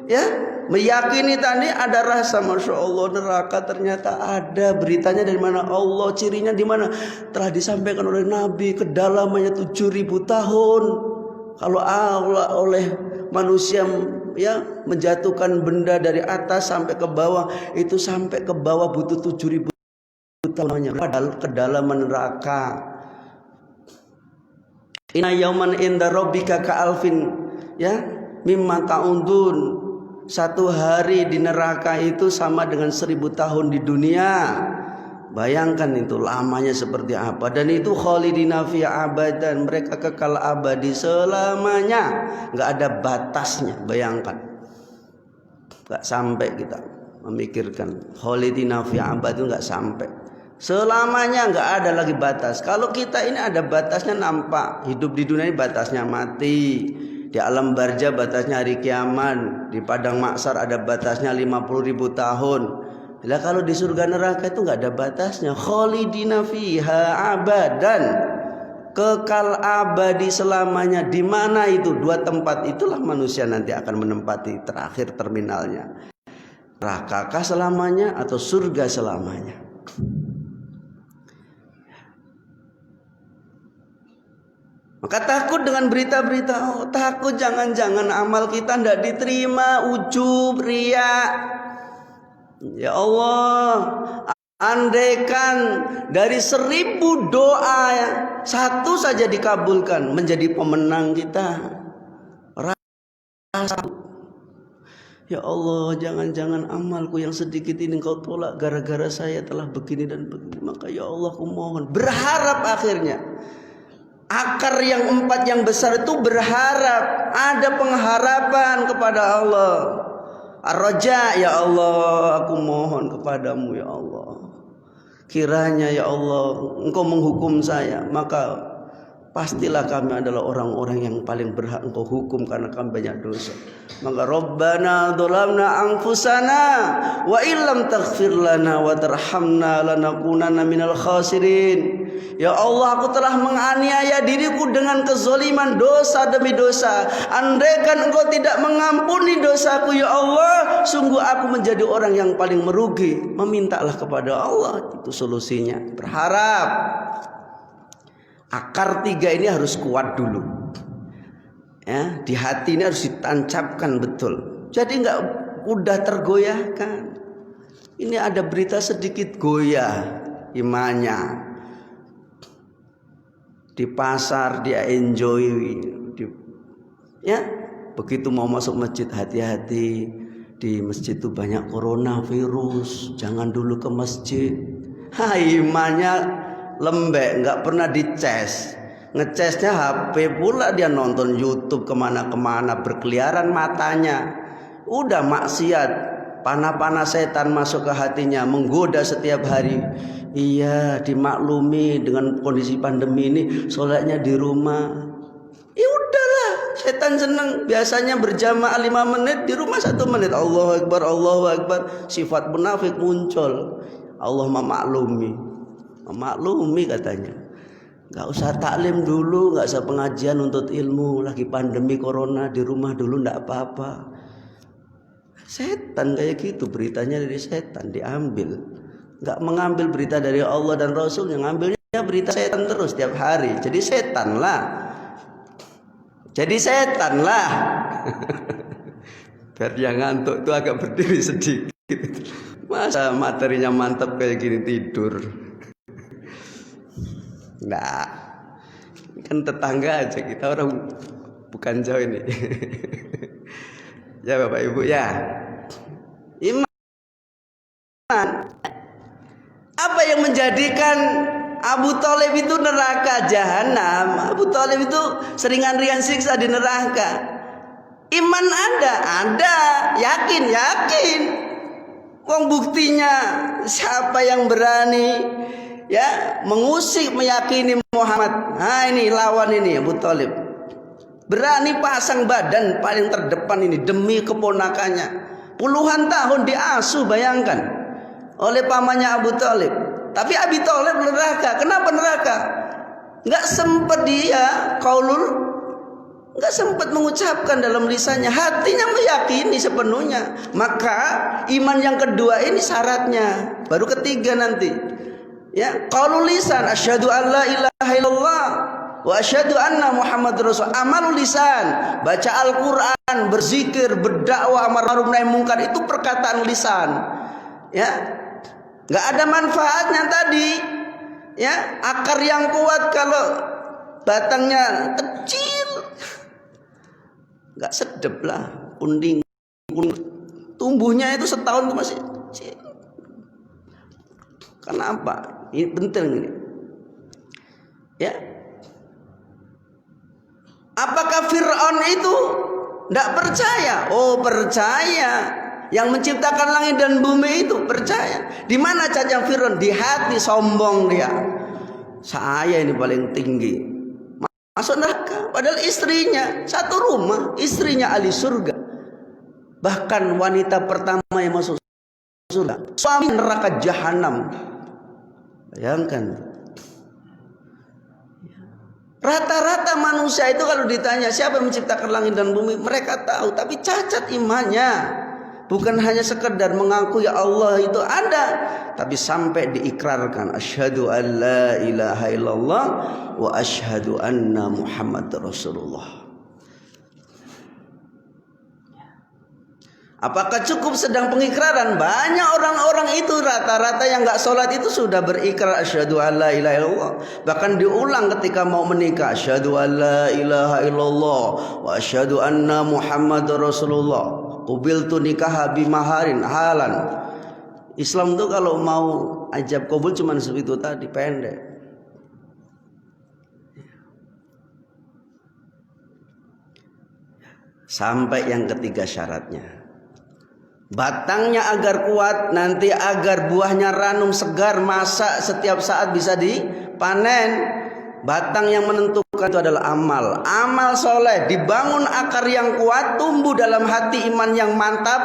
ya, meyakini tadi ada rasa Masya Allah neraka ternyata ada. Beritanya dari mana? Allah. Cirinya di mana? Telah disampaikan oleh Nabi, kedalamannya 7.000 tahun. Kalau Allah oleh manusia ya menjatuhkan benda dari atas sampai ke bawah, itu sampai ke bawah butuh 7.000 tahun. Padahal kedalaman neraka. Inna yauman inda rabbika ka'alfin ya mimma ta'udun. Satu hari di neraka itu sama dengan 1.000 tahun di dunia. Bayangkan itu lamanya seperti apa. Dan itu khalidina fiha abadan, mereka kekal abadi selamanya, nggak ada batasnya. Bayangkan, nggak sampai kita memikirkan khalidina fiha abad itu nggak sampai. Selamanya nggak ada lagi batas. Kalau kita ini ada batasnya, nampak hidup di dunia ini batasnya mati. Di alam barja batasnya hari kiamat. Di padang mahsyar ada batasnya 50.000 tahun. Lah kalau di surga neraka itu nggak ada batasnya. Khalidina fiha abadan, kekal abadi selamanya. Di mana itu? 2 tempat itulah manusia nanti akan menempati terakhir terminalnya. Nerakakah selamanya atau surga selamanya? Maka takut dengan berita-berita, oh, takut jangan-jangan amal kita tidak diterima, ujub, riya. Ya Allah, andaikan dari 1.000 doa 1 saja dikabulkan, menjadi pemenang kita. Rasa, ya Allah, jangan-jangan amalku yang sedikit ini Engkau tolak gara-gara saya telah begini dan begini. Maka ya Allah, aku mohon, berharap akhirnya. Akar yang 4 yang besar itu berharap, ada pengharapan kepada Allah. Ar-raja, ya Allah, aku mohon kepadamu ya Allah. Kiranya ya Allah Engkau menghukum saya, maka pastilah kami adalah orang-orang yang paling berhak Engkau hukum karena kami banyak dosa. Maka Rabbana dzalamna anfusana wa illam taghfir lana wa tarhamna lanakunanna minal khasirin. Ya Allah, aku telah menganiaya diriku dengan kezaliman, dosa demi dosa. Andaikan Engkau tidak mengampuni dosaku ya Allah, sungguh aku menjadi orang yang paling merugi. Memintalah kepada Allah, itu solusinya. Berharap. Akar 3 ini harus kuat dulu. Ya, di hati ini harus ditancapkan betul. Jadi enggak mudah tergoyahkan. Ini ada berita sedikit goyah imannya. Di pasar dia enjoy, ya begitu mau masuk masjid hati-hati, di masjid itu banyak coronavirus, jangan dulu ke masjid. Imannya lembek, nggak pernah dicas, ngecasnya HP pula, dia nonton YouTube kemana-kemana, berkeliaran matanya, udah maksiat, panah-panah setan masuk ke hatinya, menggoda setiap hari. Iya, dimaklumi dengan kondisi pandemi ini, sholatnya di rumah. Ya udahlah, setan senang. Biasanya berjamaah 5 menit, di rumah 1 menit. Allahu Akbar, Allahu Akbar. Sifat munafik muncul. Allah memaklumi. memaklumi katanya. Nggak usah taklim dulu, nggak usah pengajian untuk ilmu, lagi pandemi corona di rumah dulu nggak apa-apa. Setan kayak gitu, beritanya dari setan diambil. Nggak mengambil berita dari Allah dan Rasul, yang ngambilnya berita setan terus tiap hari. Jadi setan lah. Biar dia ngantuk tuh agak berdiri sedikit. Masa materinya mantap kayak gini tidur. Nah, kan tetangga aja, kita orang bukan jauh ini. Ya Bapak Ibu ya. Iman. Apa yang menjadikan Abu Thalib itu neraka jahanam? Abu Thalib itu seringan-ringan siksa di neraka. Iman ada, yakin. Wong buktinya siapa yang berani ya mengusik meyakini Muhammad. Nah ini lawan ini Abu Thalib. Berani pasang badan paling terdepan ini demi keponakannya. Puluhan tahun diasuh, bayangkan, oleh pamannya Abu Thalib. Tapi Abu Thalib neraka. Kenapa neraka? Enggak sempat dia enggak sempat mengucapkan dalam lisannya, hatinya meyakini sepenuhnya. Maka iman yang kedua ini syaratnya, baru ketiga nanti. Ya, qaulul lisan asyhadu an la ilaha illallah wa asyhadu anna Muhammadar Rasul. Amalul lisan, baca Al-Qur'an, berzikir, berdakwah amar ma'ruf nahi munkar, itu perkataan lisan. Ya. Enggak ada manfaatnya tadi. Ya, akar yang kuat kalau batangnya kecil enggak sedep lah, kunding. Tumbuhnya itu setahun itu masih kecil. Kenapa? Ini penting ini. Ya. Apakah Fir'aun itu tidak percaya? Oh, percaya. Yang menciptakan langit dan bumi itu percaya. Di mana cacat Fir'aun? Di hati, sombong dia. Saya ini paling tinggi. Masuk neraka. Padahal istrinya satu rumah, istrinya ahli surga. Bahkan wanita pertama yang masuk surga, suami neraka jahanam. Bayangkan. Rata-rata manusia itu kalau ditanya siapa yang menciptakan langit dan bumi, mereka tahu, tapi cacat imannya. Bukan hanya sekedar mengaku ya Allah itu ada, tapi sampai diikrarkan asyhadu an la ilaha illallah wa asyhadu anna Muhammadar Rasulullah. Apakah cukup sedang pengikraran? Banyak orang-orang itu rata-rata yang enggak sholat itu sudah berikrar asyhadu an la ilaha illallah. Bahkan diulang ketika mau menikah, asyhadu an la ilaha illallah wa asyhadu anna Muhammadar Rasulullah. Qubiltu nikah bimaharin halan. Islam tuh kalau mau ajab qabul cuma segitu tadi, pendek. Sampai yang ketiga syaratnya, batangnya agar kuat, nanti agar buahnya ranum segar, masak setiap saat bisa dipanen. Batang yang menentukan itu adalah amal soleh, dibangun akar yang kuat, tumbuh dalam hati iman yang mantap,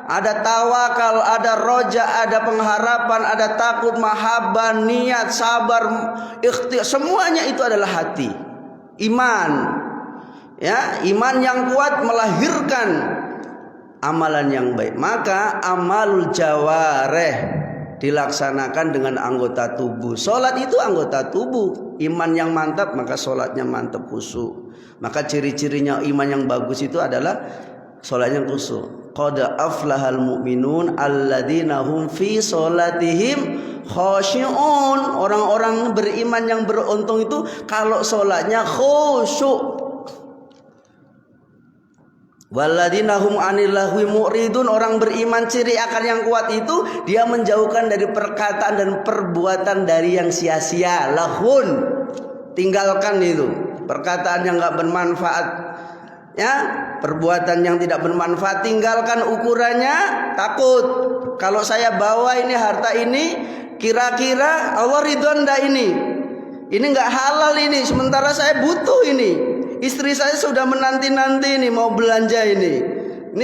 ada tawakal, ada roja, ada pengharapan, ada takut, mahabbah, niat, sabar, ikhtiar, semuanya itu adalah hati, iman. Ya, iman yang kuat melahirkan amalan yang baik. Maka amalul jawareh dilaksanakan dengan anggota tubuh. Salat itu anggota tubuh. Iman yang mantap maka salatnya mantap, khusyuk. Maka ciri-cirinya iman yang bagus itu adalah salatnya khusyuk. Qad aflahal mu'minun alladzina hum fi salatihim khashi'un. Orang-orang beriman yang beruntung itu kalau salatnya khusyuk. Walladzina hum 'anil lahwi mu'ridun. Orang beriman ciri akar yang kuat itu dia menjauhkan dari perkataan dan perbuatan dari yang sia-sia. Lahun, tinggalkan itu perkataan yang enggak bermanfaat, ya, perbuatan yang tidak bermanfaat tinggalkan. Ukurannya takut, kalau saya bawa ini harta ini kira-kira Allah ridho enggak ini enggak halal ini, sementara saya butuh ini. Istri saya sudah menanti-nanti ini mau belanja ini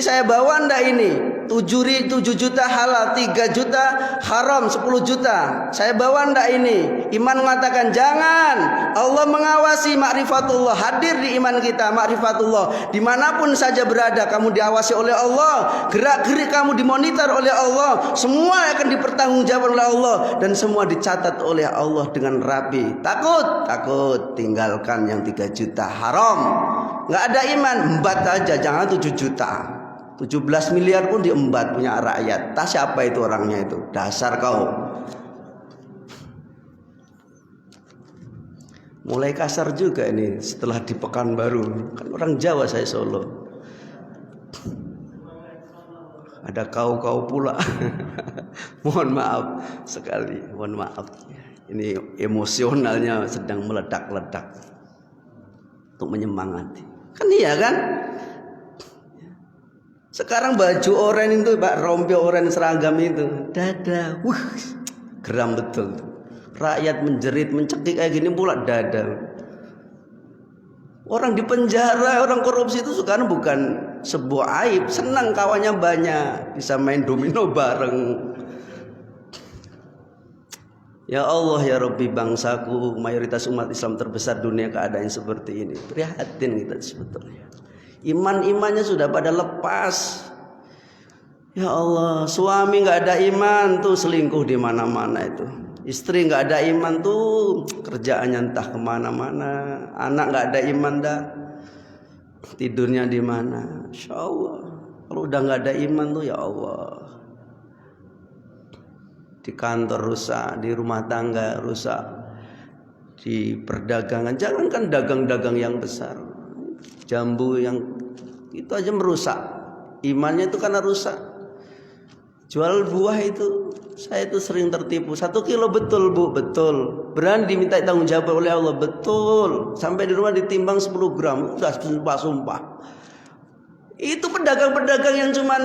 saya bawa ndak ini. 7 juta halal, 3 juta haram, 10 juta. Saya bawa ndak ini? Iman mengatakan jangan. Allah mengawasi, ma'rifatullah hadir di iman kita, ma'rifatullah. Dimanapun saja berada kamu diawasi oleh Allah, gerak-gerik kamu dimonitor oleh Allah, semua akan dipertanggungjawabkan oleh Allah dan semua dicatat oleh Allah dengan rapi. Takut, tinggalkan yang 3 juta haram. Nggak ada iman, embat aja, jangan 7 juta. 17 miliar pun diembat punya rakyat. Tak siapa itu orangnya itu? Dasar kau. Mulai kasar juga ini setelah di Pekanbaru. Kan orang Jawa saya, Solo. Ada kau pula. Mohon maaf sekali, mohon maaf. Ini emosionalnya sedang meledak-ledak untuk menyemangati. Kan iya kan? Sekarang baju oranye itu, Pak, rompi oranye seragam itu, dada, geram betul. Rakyat menjerit, mencekik kayak gini pula dada. Orang di penjara, orang korupsi itu sekarang bukan sebuah aib, senang kawannya banyak, bisa main domino bareng. Ya Allah, ya Rabbi, bangsaku mayoritas umat Islam terbesar dunia keadaan seperti ini. Prihatin kita sebetulnya. Imannya sudah pada lepas. Ya Allah, suami nggak ada iman tuh selingkuh di mana-mana itu. Istri nggak ada iman tuh kerjaannya entah kemana-mana. Anak nggak ada iman dah, tidurnya di mana. Insya Allah, kalau udah nggak ada iman tuh ya Allah, di kantor rusak, di rumah tangga rusak, di perdagangan. Jangankan dagang-dagang yang besar, jambu yang itu aja merusak. Imannya itu karena rusak. Jual buah itu, saya itu sering tertipu. 1 kilo betul Bu, betul. Berani diminta tanggung jawab oleh Allah, betul. Sampai di rumah ditimbang 10 gram, udah sumpah-sumpah. Itu pedagang-pedagang yang cuman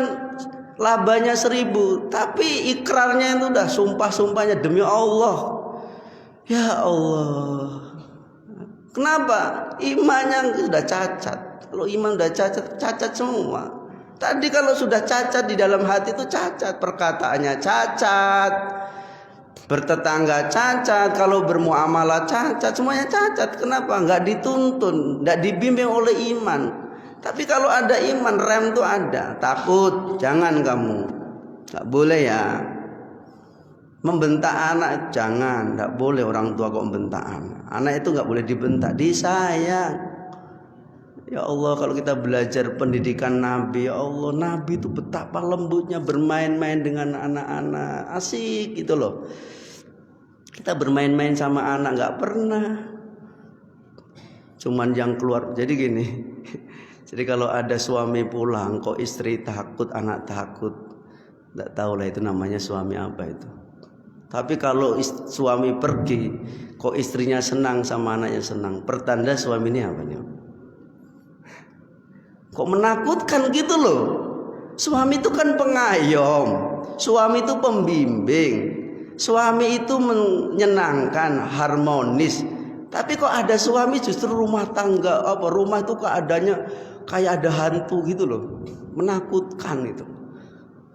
labanya 1.000, tapi ikrarnya itu udah sumpah-sumpahnya demi Allah. Ya Allah. Kenapa? Imannya sudah cacat. Kalau iman sudah cacat semua. Tadi kalau sudah cacat di dalam hati itu cacat, perkataannya cacat, bertetangga cacat, kalau bermuamalah cacat, semuanya cacat. Kenapa? Enggak dituntun, enggak dibimbing oleh iman. Tapi kalau ada iman, rem itu ada. Takut, jangan kamu. Enggak boleh ya. Membentak anak jangan, enggak boleh orang tua kok membentak anak. Anak itu enggak boleh dibentak, disayang. Ya Allah, kalau kita belajar pendidikan Nabi, ya Allah, Nabi itu betapa lembutnya bermain-main dengan anak-anak, asik gitu loh. Kita bermain-main sama anak nggak pernah, cuman yang keluar. Jadi gini, jadi kalau ada suami pulang, kok istri takut, anak takut, nggak tahu lah itu namanya suami apa itu. Tapi kalau suami pergi, kok istrinya senang sama anaknya senang, pertanda suami ini apa nih? Kok menakutkan gitu loh. Suami itu kan pengayom, suami itu pembimbing, suami itu menyenangkan, harmonis. Tapi kok ada suami justru rumah tangga, rumah itu keadaannya kayak ada hantu gitu loh. Menakutkan itu.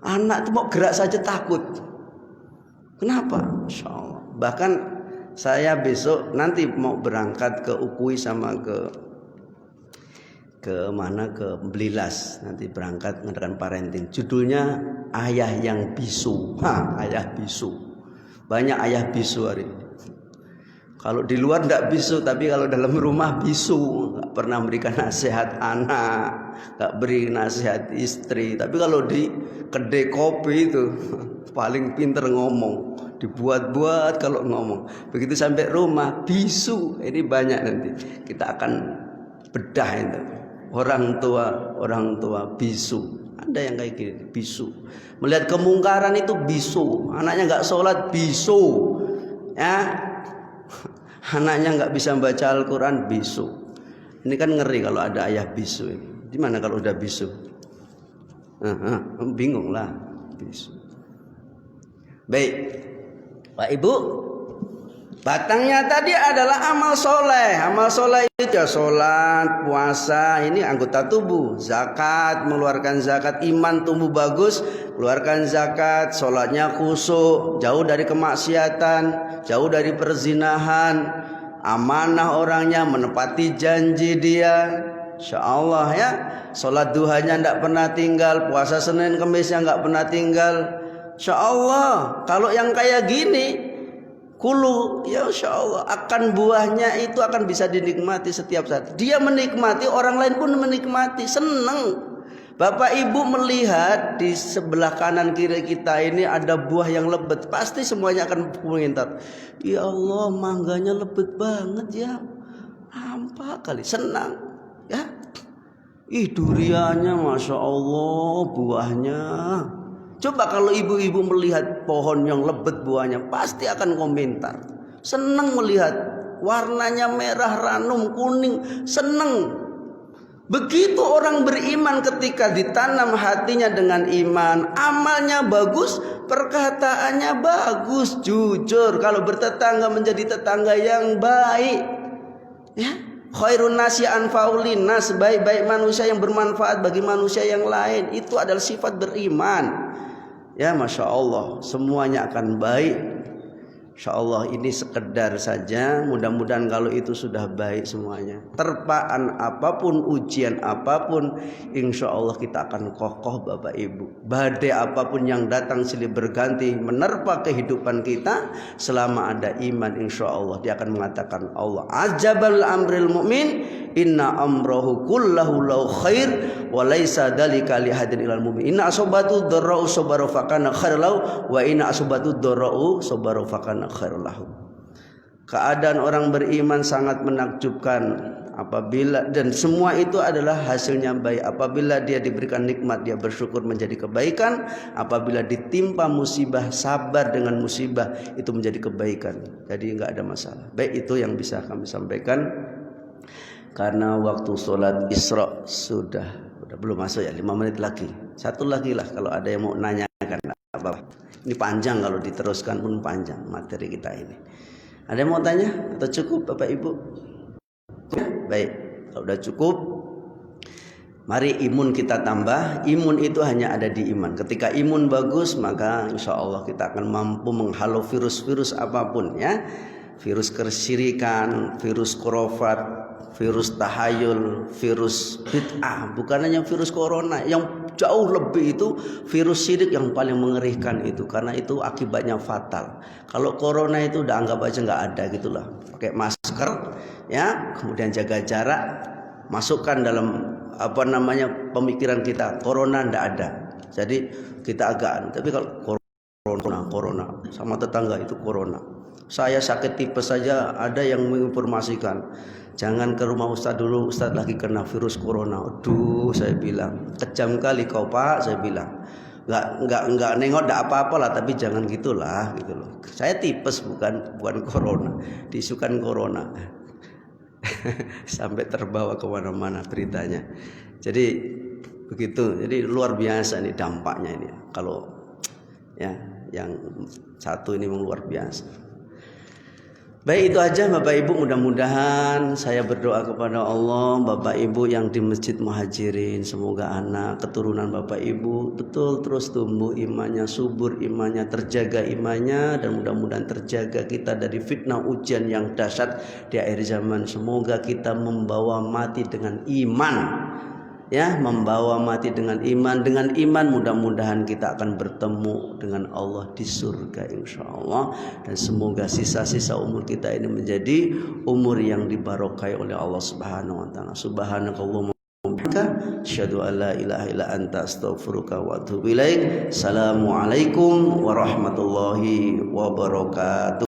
Anak itu mau gerak saja takut. Kenapa? Insya Allah. Bahkan saya besok nanti mau berangkat ke Ukui sama ke mana, ke Belilas, nanti berangkat mengadakan parenting. Judulnya ayah yang bisu. Ayah bisu. Banyak ayah bisu hari ini. Kalau di luar tidak bisu, tapi kalau dalam rumah bisu. Gak pernah memberikan nasihat anak, gak beri nasihat istri. Tapi kalau di kedai kopi itu paling pinter ngomong, dibuat-buat kalau ngomong. Begitu sampai rumah bisu. Ini banyak nanti kita akan bedah itu. Orang tua bisu. Ada yang kayak gini, bisu. Melihat kemungkaran itu bisu. Anaknya nggak sholat bisu. Ya, anaknya nggak bisa baca Al-Quran bisu. Ini kan ngeri kalau ada ayah bisu. Gimana kalau udah bisu? Bingung lah bisu. Baik, Pak Ibu, Batangnya tadi adalah amal soleh. Amal soleh itu ya sholat, puasa, ini anggota tubuh. Zakat, mengeluarkan zakat. Iman tumbuh bagus, keluarkan zakat. Sholatnya khusyuk, jauh dari kemaksiatan, jauh dari perzinahan. Amanah orangnya, menepati janji dia. Insya Allah ya. Sholat duhanya tidak pernah tinggal, puasa Senin Kemisnya nggak pernah tinggal. Insya Allah. Kalau yang kayak gini, kulu, ya insya Allah akan buahnya itu akan bisa dinikmati setiap saat. Dia menikmati, orang lain pun menikmati, senang. Bapak Ibu melihat di sebelah kanan kiri kita ini ada buah yang lebat, pasti semuanya akan mengintar. Ya Allah, mangganya lebat banget ya, nampak kali, senang ya. Duriannya masya Allah, buahnya. Coba kalau ibu-ibu melihat pohon yang lebat buahnya, pasti akan komentar. Senang melihat warnanya merah, ranum, kuning, senang. Begitu orang beriman ketika ditanam hatinya dengan iman, amalnya bagus, perkataannya bagus, jujur. Kalau bertetangga menjadi tetangga yang baik. Ya, khairun nasi anfaulin nas, baik-baik manusia yang bermanfaat bagi manusia yang lain. Itu adalah sifat beriman. Ya Masya Allah, semuanya akan baik. Insya Allah ini sekedar saja. Mudah-mudahan kalau itu sudah baik semuanya, terpaan apapun, ujian apapun, insya Allah kita akan kokoh Bapak Ibu. Badai apapun yang datang silih berganti menerpa kehidupan kita, selama ada iman insya Allah dia akan mengatakan, Allah ajabal amril mu'min inna amrohu kullahu lau khair wa laisa dalika lihadin ilal mu'min. Inna asobatu dharra'u sobaru fakana khairlau wa inna asobatu dharra'u sobaru fakana khairlahu. Keadaan orang beriman sangat menakjubkan apabila, dan semua itu adalah hasilnya baik. Apabila dia diberikan nikmat, dia bersyukur menjadi kebaikan. Apabila ditimpa musibah, sabar dengan musibah, itu menjadi kebaikan. Jadi enggak ada masalah. Baik, itu yang bisa kami sampaikan. Karena waktu sholat Isra sudah belum masuk ya, 5 menit lagi. Satu lagi lah kalau ada yang mau nanyakan apa. Ini panjang, kalau diteruskan pun panjang materi kita ini. Ada yang mau tanya atau cukup Bapak Ibu? Ya, baik, kalau sudah cukup, mari imun kita tambah. Imun itu hanya ada di iman. Ketika imun bagus, maka insya Allah kita akan mampu menghalau virus-virus apapun ya. Virus kesyirikan, virus khurafat, virus tahayul, virus bid'ah. Bukan hanya virus corona, yang jauh lebih itu virus syirik yang paling mengerikan itu, karena itu akibatnya fatal. Kalau corona itu udah anggap aja nggak ada gitulah. Pakai masker ya, kemudian jaga jarak, masukkan dalam pemikiran kita corona ndak ada. Jadi kita agak, tapi kalau corona sama tetangga itu corona. Saya sakit tipes saja, ada yang menginformasikan, jangan ke rumah Ustadz dulu, Ustadz lagi kena virus corona. Aduh, saya bilang, kejam kali kau Pak, saya bilang. Enggak nengok, enggak apa-apa lah, tapi jangan gitulah gitu loh. Saya tipes bukan corona, diisukan corona. Sampai terbawa kemana-mana beritanya. Jadi begitu, jadi luar biasa nih dampaknya ini. Kalau ya yang satu ini memang luar biasa. Baik, itu aja Bapak Ibu, mudah-mudahan saya berdoa kepada Allah, Bapak Ibu yang di Masjid Muhajirin, semoga anak keturunan Bapak Ibu betul terus tumbuh imannya, subur imannya, terjaga imannya, dan mudah-mudahan terjaga kita dari fitnah ujian yang dahsyat di akhir zaman. Semoga kita membawa mati dengan iman. Ya, membawa mati dengan iman. Dengan iman mudah-mudahan kita akan bertemu dengan Allah di surga insya Allah. Dan semoga sisa-sisa umur kita ini menjadi umur yang dibarokai oleh Allah Subhanahu wa ta'ala. Subhanakallahumma wa bihamdika asyhadu an la ilaha illa anta astaghfiruka wa atubu ilaik. Assalamualaikum warahmatullahi wabarakatuh.